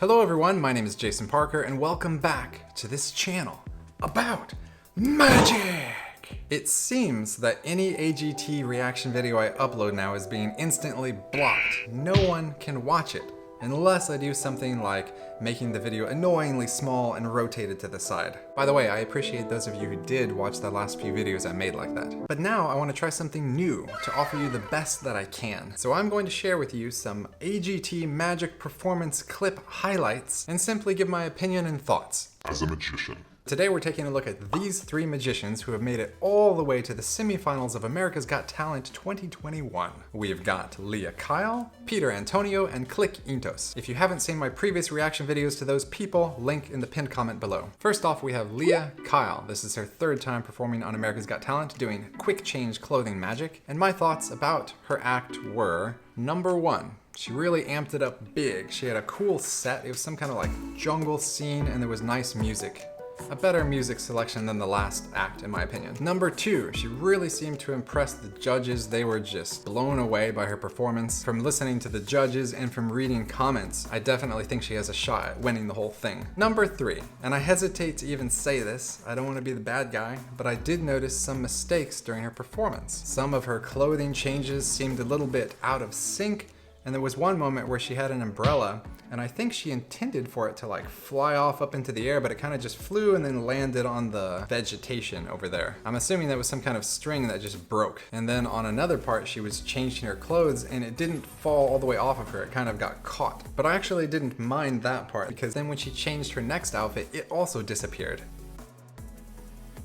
Hello everyone, my name is Jason Parker and welcome back to this channel about magic! It seems that any AGT reaction video I upload now is being instantly blocked. No one can watch it unless I do something like making the video annoyingly small and rotated to the side. By the way, I appreciate those of you who did watch the last few videos I made like that. But now I want to try something new to offer you the best that I can. So I'm going to share with you some AGT magic performance clip highlights and simply give my opinion and thoughts. As a magician. Today we're taking a look at these three magicians who have made it all the way to the semifinals of America's Got Talent 2021. We've got Lea Kyle, Peter Antoniou, and Klek Entos. If you haven't seen my previous reaction videos to those people, link in the pinned comment below. First off, we have Lea Kyle. This is her third time performing on America's Got Talent, doing quick change clothing magic. And my thoughts about her act were, number one, she really amped it up big. She had a cool set. It was some kind of like jungle scene and there was nice music. A better music selection than the last act, in my opinion. Number two, she really seemed to impress the judges. They were just blown away by her performance. From listening to the judges and from reading comments, I definitely think she has a shot at winning the whole thing. Number three, and I hesitate to even say this, I don't want to be the bad guy, but I did notice some mistakes during her performance. Some of her clothing changes seemed a little bit out of sync, and there was one moment where she had an umbrella, and I think she intended for it to like fly off up into the air, but it kind of just flew and then landed on the vegetation over there. I'm assuming that was some kind of string that just broke. And then on another part, she was changing her clothes and it didn't fall all the way off of her. It kind of got caught. But I actually didn't mind that part because then when she changed her next outfit, it also disappeared.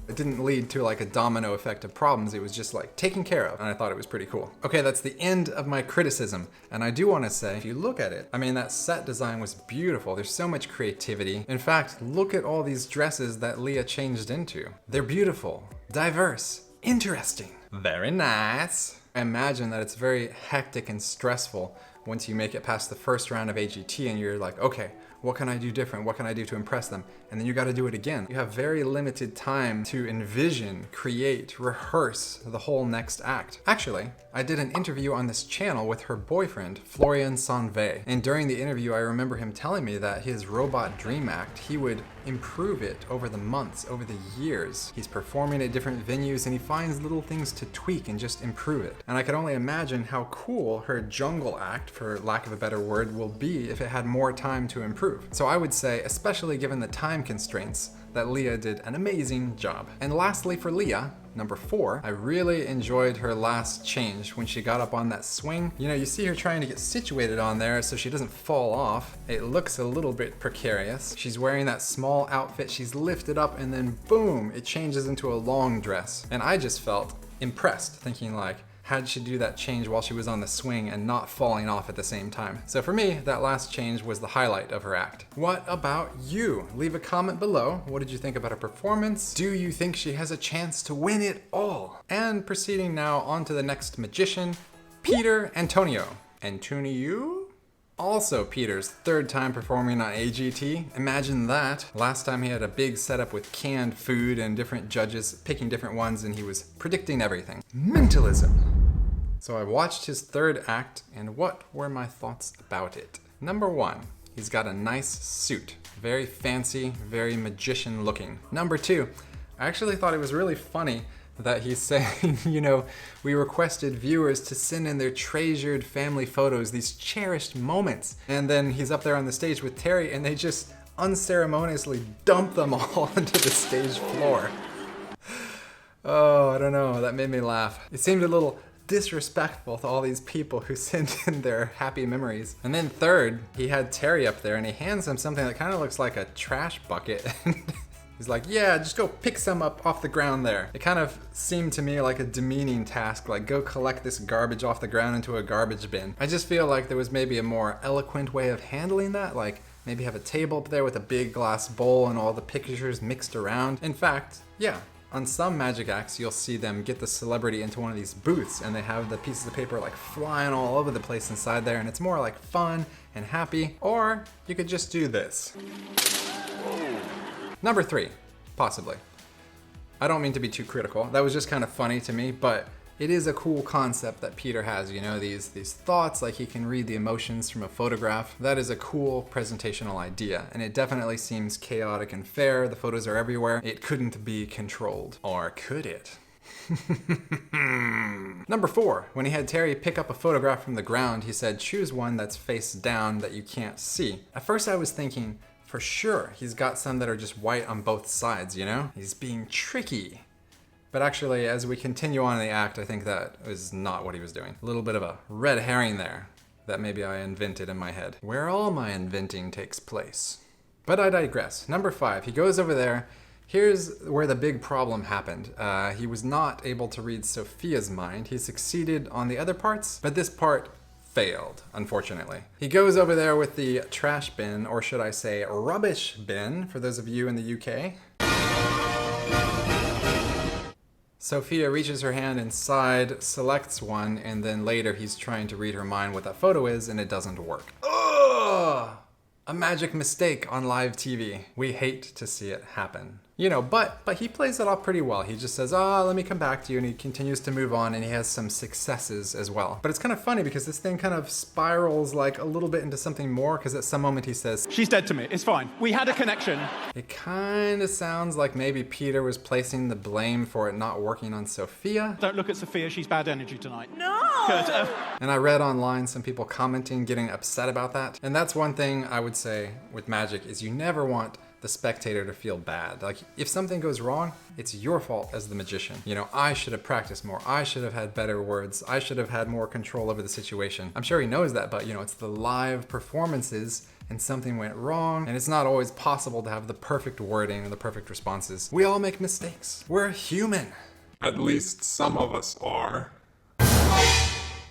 It didn't lead to like a domino effect of problems, it was just like taken care of, and I thought it was pretty cool. Okay, that's the end of my criticism, and I do want to say, if you look at it, I mean, that set design was beautiful. There's so much creativity. In fact, look at all these dresses that Lea changed into. They're beautiful, diverse, interesting. Very nice. I imagine that it's very hectic and stressful once you make it past the first round of AGT and you're like, okay, what can I do different? What can I do to impress them? And then you got to do it again. You have very limited time to envision, create, rehearse the whole next act. Actually, I did an interview on this channel with her boyfriend, Florian Sanve. And during the interview, I remember him telling me that his robot dream act, he would improve it over the months, over the years. He's performing at different venues and he finds little things to tweak and just improve it. And I could only imagine how cool her jungle act, for lack of a better word, will be if it had more time to improve. So I would say, especially given the time constraints, that Lea did an amazing job. And lastly for Lea, number four, I really enjoyed her last change when she got up on that swing. You know, you see her trying to get situated on there so she doesn't fall off. It looks a little bit precarious. She's wearing that small outfit, she's lifted up and then boom, it changes into a long dress. And I just felt impressed, thinking like, how'd she do that change while she was on the swing and not falling off at the same time? So for me, that last change was the highlight of her act. What about you? Leave a comment below. What did you think about her performance? Do you think she has a chance to win it all? And proceeding now on to the next magician, Peter Antoniou. Antoniou? Also Peter's third time performing on AGT. Imagine that. Last time he had a big setup with canned food and different judges picking different ones and he was predicting everything. Mentalism. So I watched his third act and what were my thoughts about it? Number one, he's got a nice suit. Very fancy, very magician looking. Number two, I actually thought it was really funny that he's saying, you know, we requested viewers to send in their treasured family photos, these cherished moments. And then he's up there on the stage with Terry and they just unceremoniously dump them all onto the stage floor. Oh, I don't know, that made me laugh. It seemed a little disrespectful to all these people who sent in their happy memories. And then third, he had Terry up there and he hands him something that kind of looks like a trash bucket. He's like, yeah, just go pick some up off the ground there. It kind of seemed to me like a demeaning task, like go collect this garbage off the ground into a garbage bin. I just feel like there was maybe a more eloquent way of handling that, like maybe have a table up there with a big glass bowl and all the pictures mixed around. In fact, yeah, on some magic acts, you'll see them get the celebrity into one of these booths and they have the pieces of paper like flying all over the place inside there and it's more like fun and happy. Or you could just do this. Number three, possibly. I don't mean to be too critical. That was just kind of funny to me, but It is a cool concept that Peter has, you know, these thoughts, like he can read the emotions from a photograph. That is a cool presentational idea, and it definitely seems chaotic and fair. The photos are everywhere. It couldn't be controlled. Or could it? Number 4, when he had Terry pick up a photograph from the ground, he said, choose one that's face down that you can't see. At first I was thinking, for sure, he's got some that are just white on both sides, you know? He's being tricky. But actually, as we continue on in the act, I think that is not what he was doing. A little bit of a red herring there that maybe I invented in my head, where all my inventing takes place. But I digress. Number 5, he goes over there. Here's where the big problem happened. He was not able to read Sophia's mind. He succeeded on the other parts, but this part failed, unfortunately. He goes over there with the trash bin, or should I say rubbish bin, for those of you in the UK. Sophia reaches her hand inside, selects one, and then later he's trying to read her mind what that photo is, and it doesn't work. Ugh! A magic mistake on live TV. We hate to see it happen. You know, but he plays it off pretty well. He just says, let me come back to you, and he continues to move on, and he has some successes as well. But it's kind of funny because this thing kind of spirals like a little bit into something more, because at some moment he says, she's dead to me, it's fine. We had a connection. It kind of sounds like maybe Peter was placing the blame for it not working on Sophia. Don't look at Sophia, she's bad energy tonight. No! Good. And I read online some people commenting, getting upset about that. And that's one thing I would say with magic is you never want the spectator to feel bad. Like, if something goes wrong, it's your fault as the magician. You know, I should have practiced more. I should have had better words. I should have had more control over the situation. I'm sure he knows that, but you know, it's the live performances and something went wrong, and it's not always possible to have the perfect wording and the perfect responses. We all make mistakes. We're human. At least some of us are.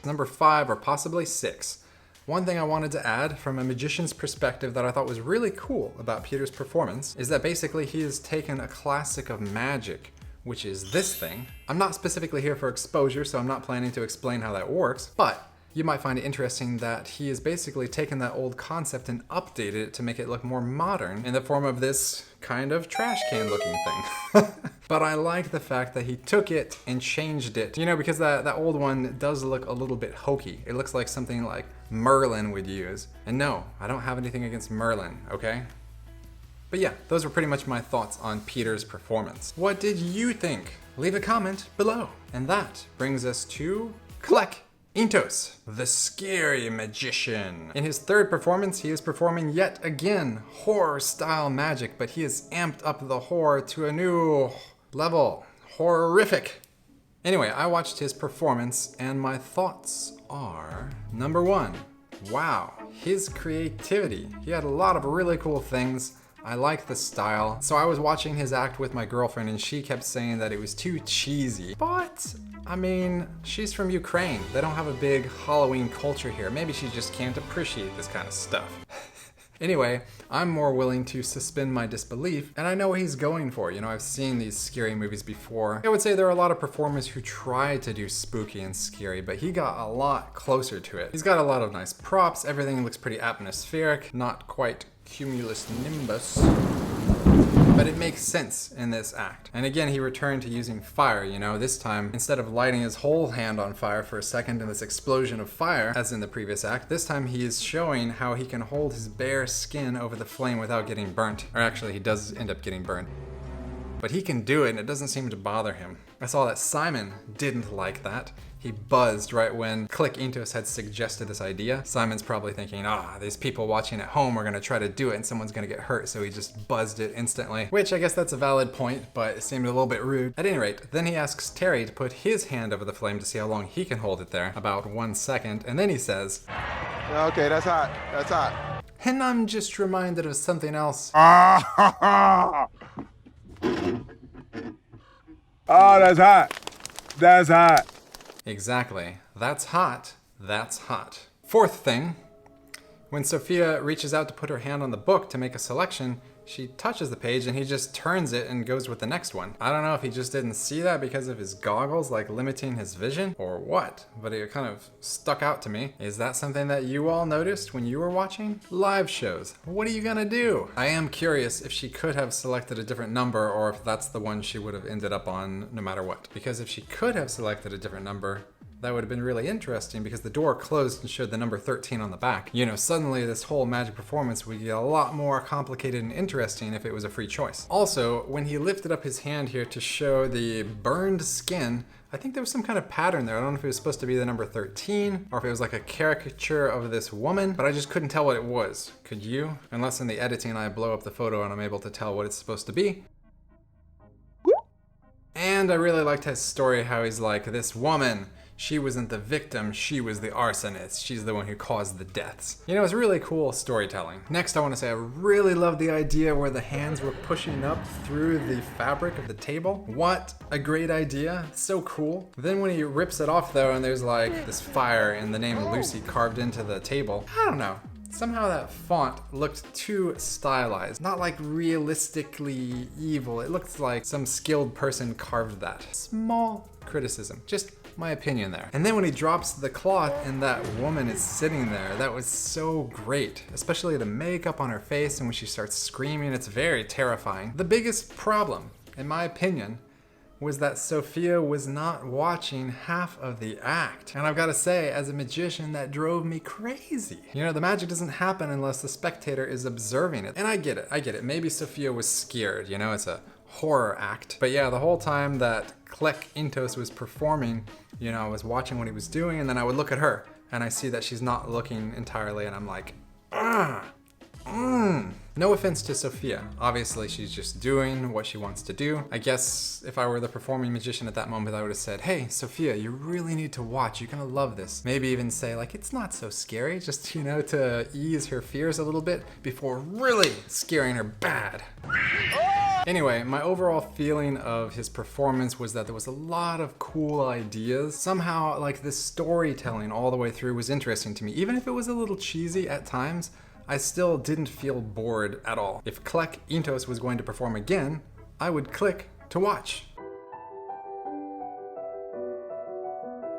Number 5, or possibly 6. One thing I wanted to add from a magician's perspective that I thought was really cool about Peter's performance is that basically he has taken a classic of magic, which is this thing. I'm not specifically here for exposure, so I'm not planning to explain how that works, but you might find it interesting that he has basically taken that old concept and updated it to make it look more modern in the form of this kind of trash can looking thing. But I like the fact that he took it and changed it, you know, because that old one does look a little bit hokey. It looks like something like Merlin would use. And no, I don't have anything against Merlin, okay? But yeah, those were pretty much my thoughts on Peter's performance. What did you think? Leave a comment below. And that brings us to Klek Entos, the scary magician. In his 3rd performance, he is performing yet again horror-style magic, but he has amped up the horror to a new level. Horrific. Anyway, I watched his performance, and my thoughts are, number 1, wow, his creativity. He had a lot of really cool things. I like the style. So I was watching his act with my girlfriend, and she kept saying that it was too cheesy. But I mean, she's from Ukraine. They don't have a big Halloween culture here. Maybe she just can't appreciate this kind of stuff. Anyway, I'm more willing to suspend my disbelief, and I know what he's going for. You know, I've seen these scary movies before. I would say there are a lot of performers who try to do spooky and scary, but he got a lot closer to it. He's got a lot of nice props. Everything looks pretty atmospheric, not quite cumulus nimbus. But it makes sense in this act. And again, he returned to using fire, you know, this time, instead of lighting his whole hand on fire for a second in this explosion of fire, as in the previous act, this time he is showing how he can hold his bare skin over the flame without getting burnt. Or actually, he does end up getting burnt. But he can do it, and it doesn't seem to bother him. I saw that Simon didn't like that. He buzzed right when Klek Entos had suggested this idea. Simon's probably thinking, these people watching at home are gonna try to do it and someone's gonna get hurt, so he just buzzed it instantly. Which I guess that's a valid point, but it seemed a little bit rude. At any rate, then he asks Terry to put his hand over the flame to see how long he can hold it there, about 1 second, and then he says, okay, that's hot, that's hot. And I'm just reminded of something else. Oh, that's hot, that's hot. Exactly. That's hot. That's hot. 4th thing, when Sophia reaches out to put her hand on the book to make a selection, she touches the page and he just turns it and goes with the next one. I don't know if he just didn't see that because of his goggles, like limiting his vision, or what, but it kind of stuck out to me. Is that something that you all noticed when you were watching? Live shows, what are you gonna do? I am curious if she could have selected a different number or if that's the one she would have ended up on no matter what. Because if she could have selected a different number, that would have been really interesting because the door closed and showed the number 13 on the back. You know, suddenly this whole magic performance would get a lot more complicated and interesting if it was a free choice. Also, when he lifted up his hand here to show the burned skin, I think there was some kind of pattern there. I don't know if it was supposed to be the number 13 or if it was like a caricature of this woman, but I just couldn't tell what it was. Could you? Unless in the editing I blow up the photo and I'm able to tell what it's supposed to be. And I really liked his story, how he's like, this woman, she wasn't the victim, she was the arsonist. She's the one who caused the deaths. You know, it's really cool storytelling. Next, I want to say I really love the idea where the hands were pushing up through the fabric of the table. What a great idea. So cool. Then when he rips it off though, and there's like this fire and the name Lucy carved into the table, I don't know. Somehow that font looked too stylized, not like realistically evil. It looked like some skilled person carved that. Small criticism, just my opinion there. And then when he drops the cloth and that woman is sitting there, that was so great, especially the makeup on her face and when she starts screaming, it's very terrifying. The biggest problem, in my opinion, was that Sophia was not watching half of the act. And I've got to say, as a magician, that drove me crazy. You know, the magic doesn't happen unless the spectator is observing it. And I get it. Maybe Sophia was scared, you know, it's a horror act. But yeah, the whole time that Klek Entos was performing, you know, I was watching what he was doing and then I would look at her and I see that she's not looking entirely and I'm like, No offense to Sophia. Obviously, she's just doing what she wants to do. I guess if I were the performing magician at that moment, I would have said, hey, Sophia, you really need to watch. You're gonna love this. Maybe even say, like, it's not so scary, just, you know, to ease her fears a little bit before really scaring her bad. Anyway, my overall feeling of his performance was that there was a lot of cool ideas. Somehow, like, this storytelling all the way through was interesting to me. Even if it was a little cheesy at times, I still didn't feel bored at all. If Klek Entos was going to perform again, I would click to watch.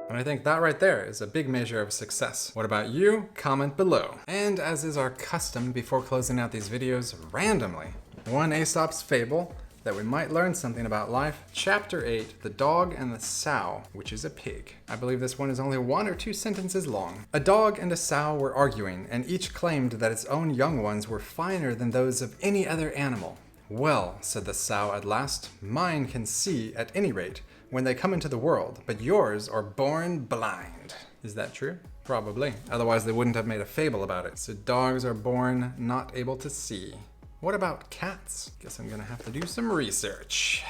And I think that right there is a big measure of success. What about you? Comment below. And as is our custom before closing out these videos randomly, one Aesop's Fable that we might learn something about life. Chapter 8, The Dog and the Sow, which is a pig. I believe this one is only 1 or 2 sentences long. A dog and a sow were arguing, and each claimed that its own young ones were finer than those of any other animal. Well, said the sow at last, mine can see at any rate when they come into the world, but yours are born blind. Is that true? Probably. Otherwise they wouldn't have made a fable about it. So dogs are born not able to see. What about cats? Guess I'm gonna have to do some research.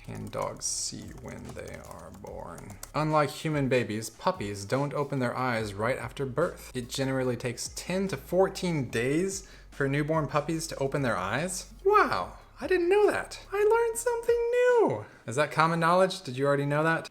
Can dogs see when they are born? Unlike human babies, puppies don't open their eyes right after birth. It generally takes 10 to 14 days for newborn puppies to open their eyes. Wow, I didn't know that. I learned something new. Is that common knowledge? Did you already know that?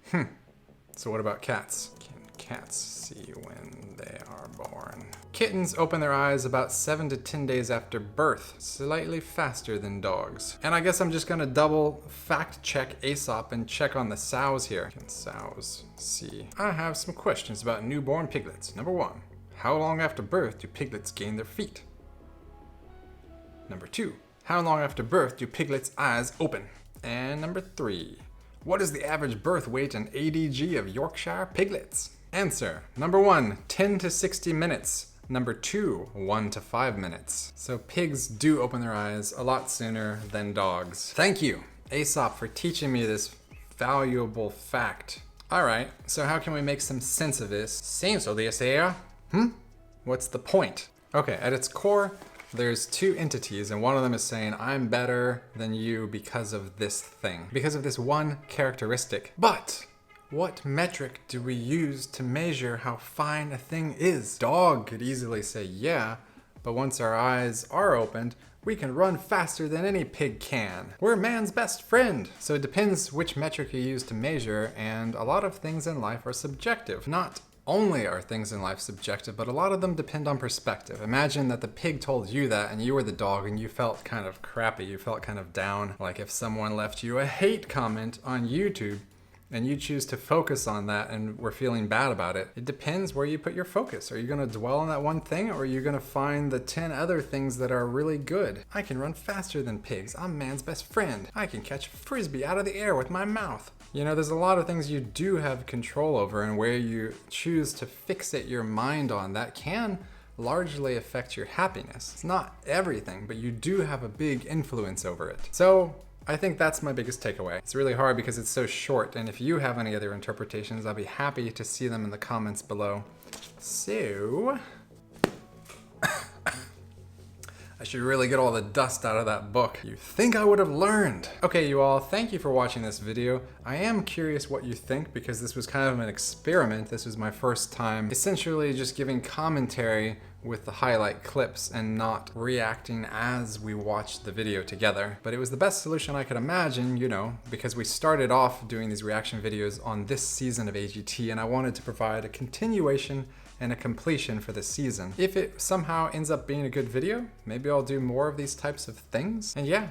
So what about cats? Can cats see when they are born? Kittens open their eyes about 7 to 10 days after birth, slightly faster than dogs. And I guess I'm just gonna double fact check Aesop and check on the sows here. Can sows see? I have some questions about newborn piglets. Number 1, how long after birth do piglets gain their feet? Number 2, how long after birth do piglets' eyes open? And number 3, what is the average birth weight and ADG of Yorkshire piglets? Answer, number 1, 10 to 60 minutes. Number 2, 1 to 5 minutes. So pigs do open their eyes a lot sooner than dogs. Thank you, Aesop, for teaching me this valuable fact. All right, so how can we make some sense of this? Seems so this here. What's the point? Okay, at its core, there's 2 entities, and one of them is saying, I'm better than you because of this thing, because of this one characteristic. But what metric do we use to measure how fine a thing is? Dog could easily say yeah, but once our eyes are opened, we can run faster than any pig can. We're man's best friend. So it depends which metric you use to measure, and a lot of things in life are subjective. Not only are things in life subjective, but a lot of them depend on perspective. Imagine that the pig told you that and you were the dog and you felt kind of crappy, you felt kind of down. Like if someone left you a hate comment on YouTube and you choose to focus on that and we're feeling bad about it, it depends where you put your focus. Are you gonna dwell on that one thing, or are you gonna find the 10 other things that are really good? I can run faster than pigs. I'm man's best friend. I can catch a frisbee out of the air with my mouth. You know, there's a lot of things you do have control over, and where you choose to fixate your mind on, that can largely affect your happiness. It's not everything, but you do have a big influence over it. So I think that's my biggest takeaway. It's really hard because it's so short, and if you have any other interpretations, I'll be happy to see them in the comments below. So I should really get all the dust out of that book. You think I would have learned. Okay, you all, thank you for watching this video. I am curious what you think, because this was kind of an experiment. This was my first time essentially just giving commentary with the highlight clips and not reacting as we watched the video together. But it was the best solution I could imagine, you know, because we started off doing these reaction videos on this season of AGT, and I wanted to provide a continuation and a completion for this season. If it somehow ends up being a good video, maybe I'll do more of these types of things. And yeah,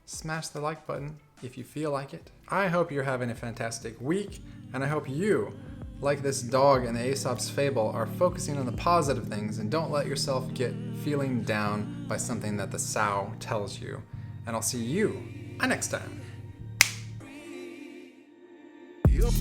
smash the like button if you feel like it. I hope you're having a fantastic week, and I hope you, like this dog in the Aesop's Fable, are focusing on the positive things and don't let yourself get feeling down by something that the sow tells you. And I'll see you next time. Yup.